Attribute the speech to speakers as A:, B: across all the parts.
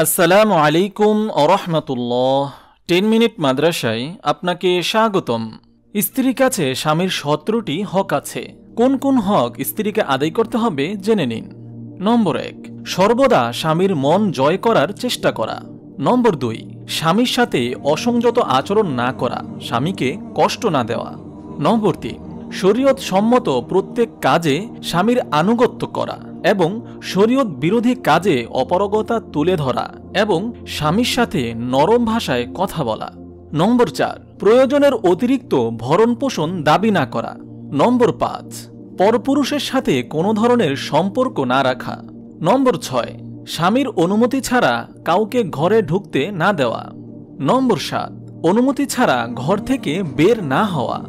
A: আসসালামু আলাইকুম ওরহমতুল্লাহ। 10 মিনিট মাদ্রাসায় আপনাকে স্বাগতম। স্ত্রীর কাছে স্বামীর 17টি হক আছে। কোন কোন হক স্ত্রীকে আদায় করতে হবে জেনে নিন। নম্বর 1, সর্বদা স্বামীর মন জয় করার চেষ্টা করা। নম্বর 2, স্বামীর সাথে অসংযত আচরণ না করা, স্বামীকে কষ্ট না দেওয়া। নম্বর 3, শরীয়ত সম্মত প্রত্যেক কাজে স্বামীর আনুগত্য করা এবং শরীয়ত বিরোধী কাজে অপারগতা তুলে ধরা এবং স্বামীর সাথে নরম ভাষায় কথা বলা। নম্বর 4, প্রয়োজনের অতিরিক্ত ভরণ পোষণ দাবি না করা। নম্বর 5, পরপুরুষের সাথে কোনো ধরনের সম্পর্ক না রাখা। নম্বর 6, স্বামীর অনুমতি ছাড়া কাউকে ঘরে ঢুকতে না দেওয়া। নম্বর 7, অনুমতি ছাড়া ঘর থেকে বের না হওয়া।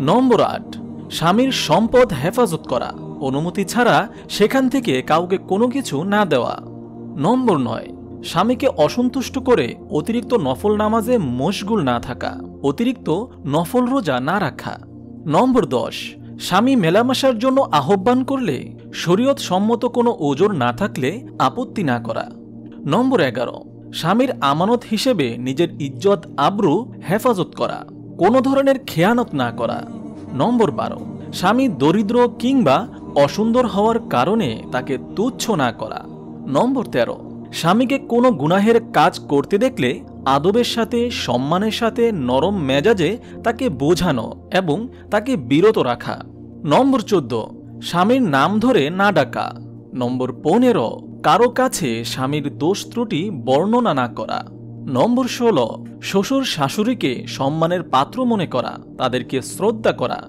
A: নম্বর 8, স্বামীর সম্পদ হেফাজত করা, অনুমতি ছাড়া সেখান থেকে কাউকে কোনো কিছু না দেওয়া। নম্বর 9, স্বামীকে অসন্তুষ্ট করে অতিরিক্ত নফল নামাজে মশগুল না থাকা, অতিরিক্ত নফল রোজা না রাখা। নম্বর 10, স্বামী মেলামেশার জন্য আহ্বান করলে শরীয়ত সম্মত কোনো ওজর না থাকলে আপত্তি না করা। নম্বর 11, স্বামীর আমানত হিসেবে নিজের ইজ্জত আবরু হেফাজত করা, কোনো ধরনের খেয়ানত না করা। নম্বর 12, স্বামী দরিদ্র কিংবা অসুন্দর হওয়ার কারণে তাকে তুচ্ছ না করা। নম্বর 13, স্বামীকে কোনো গুনাহের কাজ করতে দেখলে আদবের সাথে সম্মানের সাথে নরম মেজাজে তাকে বোঝানো এবং তাকে বিরত রাখা। নম্বর 14, স্বামীর নাম ধরে না ডাকা। নম্বর 15, কারো কাছে স্বামীর দোষ ত্রুটি বর্ণনা না করা। নম্বর 16, শ্বশুর শাশুড়িকে সম্মানের পাত্র মনে করা, তাদেরকে শ্রদ্ধা করা,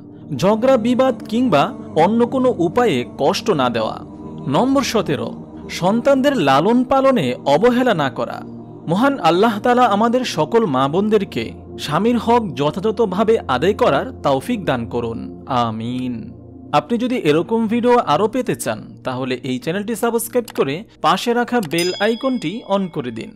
A: ঝগড়া বিবাদ কিংবা অন্য কোনো উপায়ে কষ্ট না দেওয়া। নম্বর 17, সন্তানদের লালন পালনে অবহেলা না করা। মহান আল্লাহ তাআলা আমাদের সকল মা বোনদেরকে স্বামীর হক যথাযথভাবে আদায় করার তৌফিক দান করুন, আমিন। আপনি যদি এরকম ভিডিও আরও পেতে চান তাহলে এই চ্যানেলটি সাবস্ক্রাইব করে পাশে রাখা বেল আইকনটি অন করে দিন।